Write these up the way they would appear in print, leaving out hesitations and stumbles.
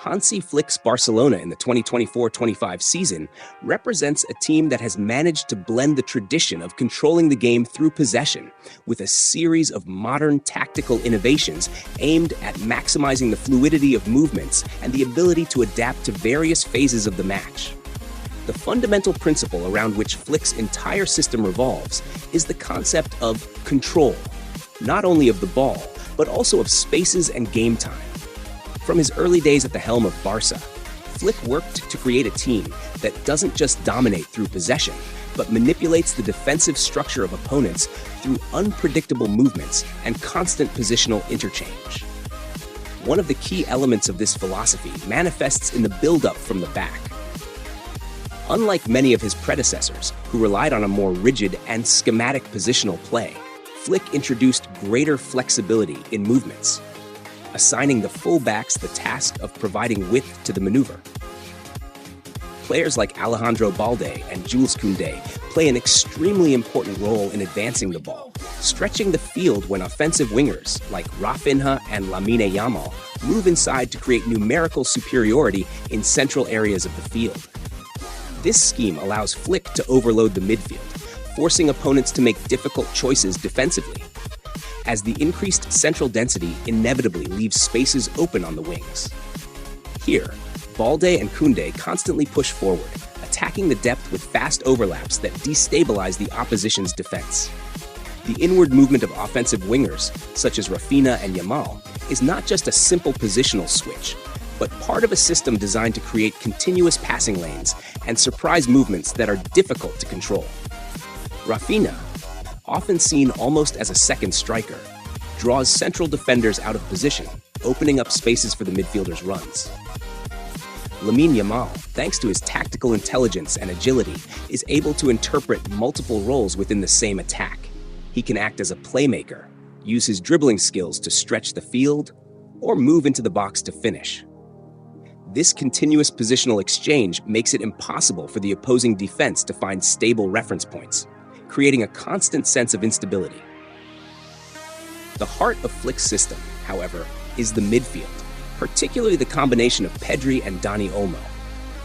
Hansi Flick's Barcelona in the 2024-25 season represents a team that has managed to blend the tradition of controlling the game through possession with a series of modern tactical innovations aimed at maximizing the fluidity of movements and the ability to adapt to various phases of the match. The fundamental principle around which Flick's entire system revolves is the concept of control, not only of the ball, but also of spaces and game time. From his early days at the helm of Barca, Flick worked to create a team that doesn't just dominate through possession, but manipulates the defensive structure of opponents through unpredictable movements and constant positional interchange. One of the key elements of this philosophy manifests in the build-up from the back. Unlike many of his predecessors, who relied on a more rigid and schematic positional play, Flick introduced greater flexibility in movements, assigning the fullbacks the task of providing width to the maneuver. Players like Alejandro Balde and Jules Koundé play an extremely important role in advancing the ball, stretching the field when offensive wingers like Rafinha and Lamine Yamal move inside to create numerical superiority in central areas of the field. This scheme allows Flick to overload the midfield, forcing opponents to make difficult choices defensively, as the increased central density inevitably leaves spaces open on the wings. Here, Balde and Koundé constantly push forward, attacking the depth with fast overlaps that destabilize the opposition's defense. The inward movement of offensive wingers, such as Rafinha and Yamal, is not just a simple positional switch, but part of a system designed to create continuous passing lanes and surprise movements that are difficult to control. Rafinha, often seen almost as a second striker, draws central defenders out of position, opening up spaces for the midfielder's runs. Lamine Yamal, thanks to his tactical intelligence and agility, is able to interpret multiple roles within the same attack. He can act as a playmaker, use his dribbling skills to stretch the field, or move into the box to finish. This continuous positional exchange makes it impossible for the opposing defense to find stable reference points, creating a constant sense of instability. The heart of Flick's system, however, is the midfield, particularly the combination of Pedri and Dani Olmo.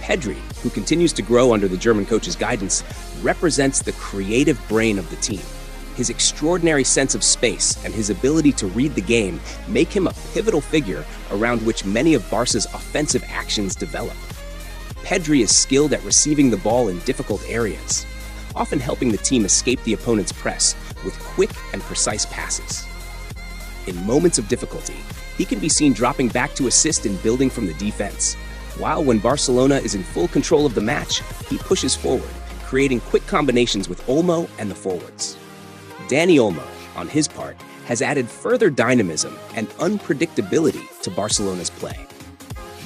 Pedri, who continues to grow under the German coach's guidance, represents the creative brain of the team. His extraordinary sense of space and his ability to read the game make him a pivotal figure around which many of Barca's offensive actions develop. Pedri is skilled at receiving the ball in difficult areas, often helping the team escape the opponent's press with quick and precise passes. In moments of difficulty, he can be seen dropping back to assist in building from the defense, while when Barcelona is in full control of the match, he pushes forward, creating quick combinations with Olmo and the forwards. Dani Olmo, on his part, has added further dynamism and unpredictability to Barcelona's play.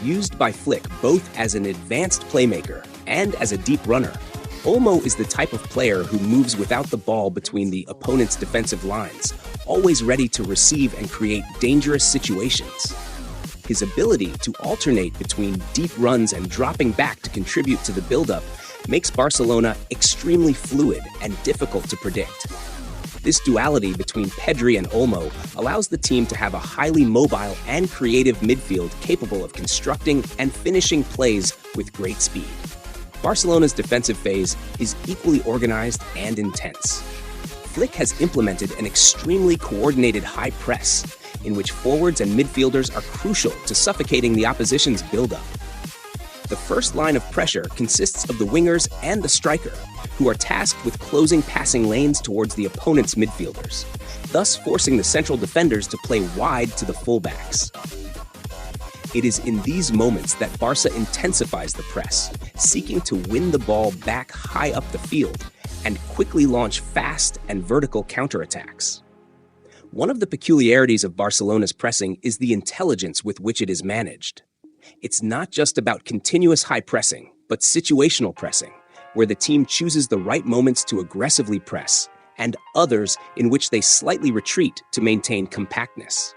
Used by Flick both as an advanced playmaker and as a deep runner, Olmo is the type of player who moves without the ball between the opponent's defensive lines, always ready to receive and create dangerous situations. His ability to alternate between deep runs and dropping back to contribute to the build-up makes Barcelona extremely fluid and difficult to predict. This duality between Pedri and Olmo allows the team to have a highly mobile and creative midfield capable of constructing and finishing plays with great speed. Barcelona's defensive phase is equally organized and intense. Flick has implemented an extremely coordinated high press, in which forwards and midfielders are crucial to suffocating the opposition's build-up. The first line of pressure consists of the wingers and the striker, who are tasked with closing passing lanes towards the opponent's midfielders, thus forcing the central defenders to play wide to the fullbacks. It is in these moments that Barca intensifies the press, seeking to win the ball back high up the field and quickly launch fast and vertical counterattacks. One of the peculiarities of Barcelona's pressing is the intelligence with which it is managed. It's not just about continuous high pressing, but situational pressing, where the team chooses the right moments to aggressively press, and others in which they slightly retreat to maintain compactness.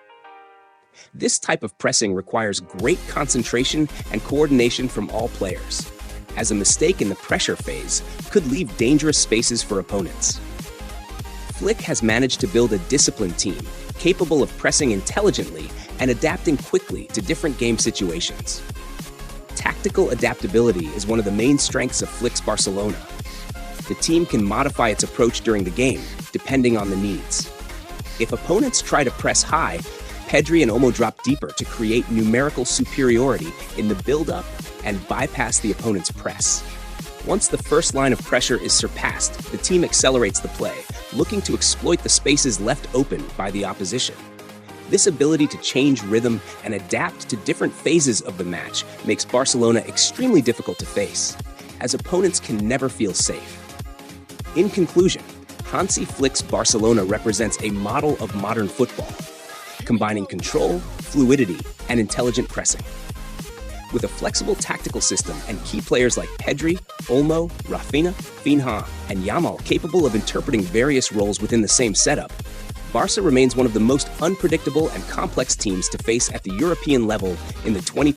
This type of pressing requires great concentration and coordination from all players, as a mistake in the pressure phase could leave dangerous spaces for opponents. Flick has managed to build a disciplined team, capable of pressing intelligently and adapting quickly to different game situations. Tactical adaptability is one of the main strengths of Flick's Barcelona. The team can modify its approach during the game, depending on the needs. If opponents try to press high, Pedri and Olmo drop deeper to create numerical superiority in the build-up and bypass the opponent's press. Once the first line of pressure is surpassed, the team accelerates the play, looking to exploit the spaces left open by the opposition. This ability to change rhythm and adapt to different phases of the match makes Barcelona extremely difficult to face, as opponents can never feel safe. In conclusion, Hansi Flick's Barcelona represents a model of modern football, combining control, fluidity, and intelligent pressing. With a flexible tactical system and key players like Pedri, Olmo, Rafinha, and Yamal capable of interpreting various roles within the same setup, Barca remains one of the most unpredictable and complex teams to face at the European level in the 20